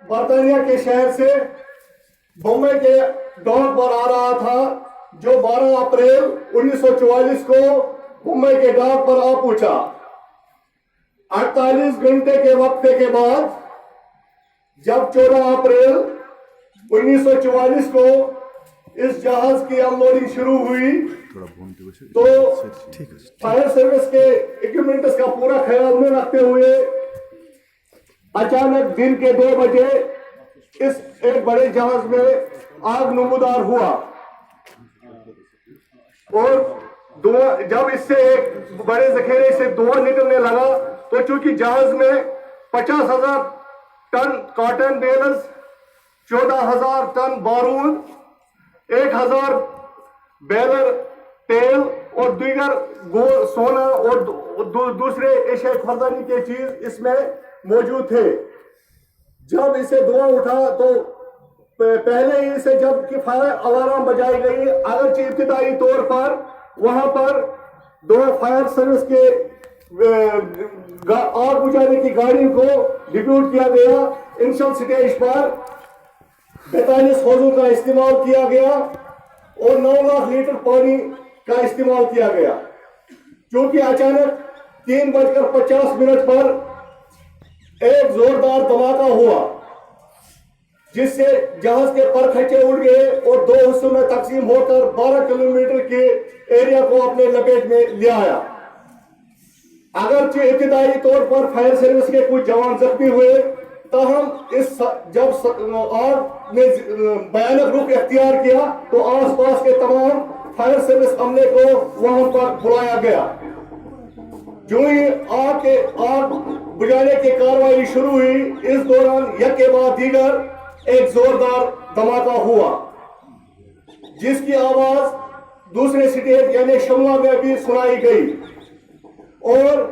برطانیہ کے شہر سے بمبئی کے ڈاک پر آ رہا تھا جو 12 اپریل 1944 کو بمبئی کے ڈاک پر آ پہنچا۔ 48 گھنٹے کے وقفے کے بعد جب 14 اپریل 1944 کو اس جہاز کی ان لوڈنگ شروع ہوئی تو فائر سروس کے اکوپمنٹس کا پورا خیال میں رکھتے ہوئے اچانک دن کے 2 بجے اس ایک بڑے جہاز میں آگ نمودار ہوا اور جب اس سے ایک بڑے ذخیرے سے دھواں نکلنے لگا تو چونکہ جہاز میں 50,000 ٹن کاٹن بیلز، 14,000 ٹن بارود، 1,000 بیلر تیل اور دیگر سونا اور دوسرے اشیاء خزانے کے چیز اس میں موجود تھے۔ جب اسے دھواں اٹھا تو پہلے ہی سے جب کہ فائر الارم بجائی گئی، اگرچہ ابتدائی طور پر وہاں پر 2 فائر سروس کے آگ بجھانے کی گاڑی کو ڈپیوٹ کیا گیا۔ انشل سٹیج پر 42 حوضوں کا استعمال کیا گیا اور 9 لاکھ لیٹر پانی کا استعمال کیا گیا۔ چونکہ اچانک 3:50 پر ایک زوردار دھماکہ ہوا جس سے جہاز کے پرکھچے اڑ گئے اور 2 حصوں میں تقسیم ہو کر 12 کلومیٹر کے ایریا کو اپنے لپیٹ میں لے آیا۔ اگرچہ ابتدائی طور پر فائر سروس کے کچھ جوان زخمی ہوئے، تاہم جب آگ نے بھیانک رخ اختیار کیا تو آس پاس کے تمام فائر سروس عملے کو وہاں پر بلایا گیا۔ جو ہی آگ بجھانے کی کارروائی شروع ہوئی، اس دوران یک کے بعد دیگر ایک زوردار دھماکہ ہوا جس کی آواز دوسرے سٹیٹ یعنی شملہ میں بھی سنائی گئی اور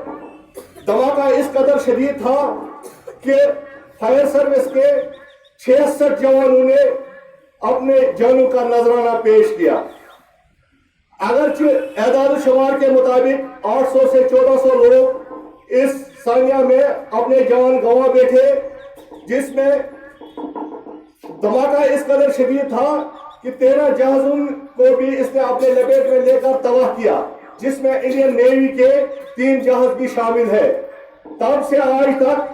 دھماکہ اس قدر شدید تھا کہ فائر سروس کے 66 جوانوں نے اپنے جانوں کا نذرانہ پیش کیا۔ اگرچہ اعداد و شمار کے مطابق 800 سے 1400 لوگ اس ثانیہ میں اپنے جان گنوا بیٹھے، جس میں دھماکہ اس قدر شدید تھا کہ 13 جہازوں کو بھی اس نے اپنے لپیٹ میں لے کر تباہ کیا، جس میں انڈین نیوی کے 3 جہاز بھی شامل ہے۔ تب سے آج تک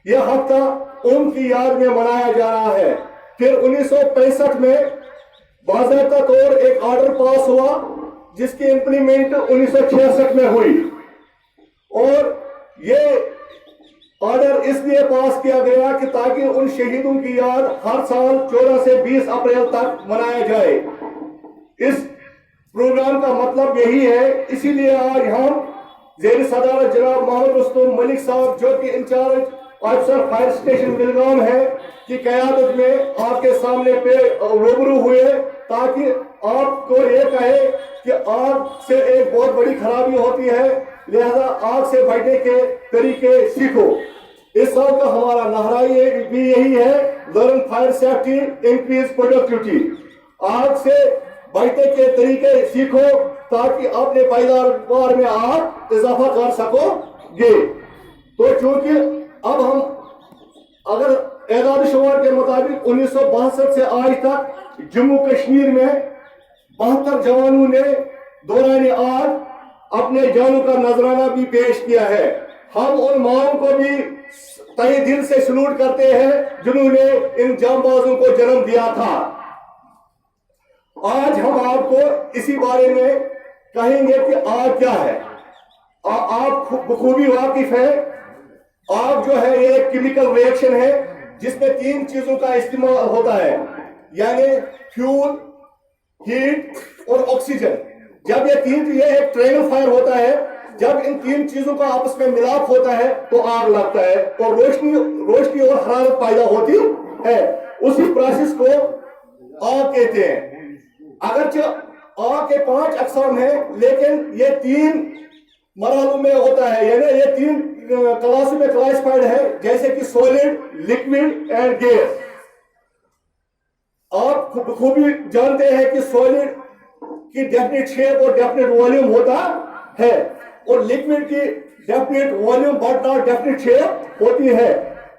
یہ ہفتہ ان کی یاد میں منایا جا رہا ہے۔ پھر 1965 میں باضابطہ طور ایک آرڈر پاس ہوا جس کی امپلیمنٹ 1966 میں ہوئی اور یہ آرڈر اس لیے پاس کیا گیا کہ تاکہ ان شہیدوں کی یاد ہر سال 14 سے 20 اپریل تک منایا جائے۔ اس پروگرام کا مطلب یہی ہے، اسی لیے آج ہم زیر صدارت جناب محمد رستم ملک صاحب جو کہ incharge officer fire station Belgaum ہے کی قیادت میں آپ کے سامنے پہ روبرو ہوئے تاکہ آپ کو یہ کہے کہ آگ سے ایک بہت بڑی خرابی ہوتی ہے، لہذا آگ سے بچنے کے طریقے سیکھو۔ اس سال کا ہمارا نعرہ بھی یہی ہے، learn fire safety increase productivity. آگ سے بچنے کے طریقے سیکھو تاکہ اپنے پیداوار میں آپ اضافہ کر سکو گے۔ تو چونکہ اب ہم اگر اعداد و شمار کے مطابق 1962 سے آج تک جموں کشمیر میں 72 جوانوں نے دوران آگ اپنے جانوں کا نذرانہ بھی پیش کیا ہے۔ ہم ان ماؤں کو بھی تہہ دل سے سلوٹ کرتے ہیں جنہوں نے ان جانبازوں کو جنم دیا تھا۔ آج ہم آپ کو اسی بارے میں کہیں گے کہ آگ کیا ہے۔ آپ بخوبی واقف ہے، آگ جو ہے یہ ایک کیمیکل ریئیکشن ہے جس میں 3 چیزوں کا استعمال ہوتا ہے، یعنی فیول، ہیٹ اور آکسیجن۔ جب یہ ایک ٹرائنگل فائر ہوتا ہے، جب ان 3 چیزوں کا آپس میں ملاپ ہوتا ہے تو آگ لگتا ہے اور روشنی اور حرارت پیدا ہوتی ہے۔ اسی پروسیس کو آگ کہتے ہیں۔ اگرچہ آگ کے 5 اقسام ہیں لیکن یہ 3 مرحلوں میں ہوتا ہے، یعنی یہ 3 کلاسوں میں کلاسیفائڈ ہے، جیسے کہ سولڈ، لکوڈ اینڈ گیس۔ آپ خوبی جانتے ہیں کہ سولڈ کی ڈیفینٹ شیپ اور ڈیفینٹ والیوم ہوتا ہے اور لکوڈ کی definite volume but not definite shape ہوتی ہے۔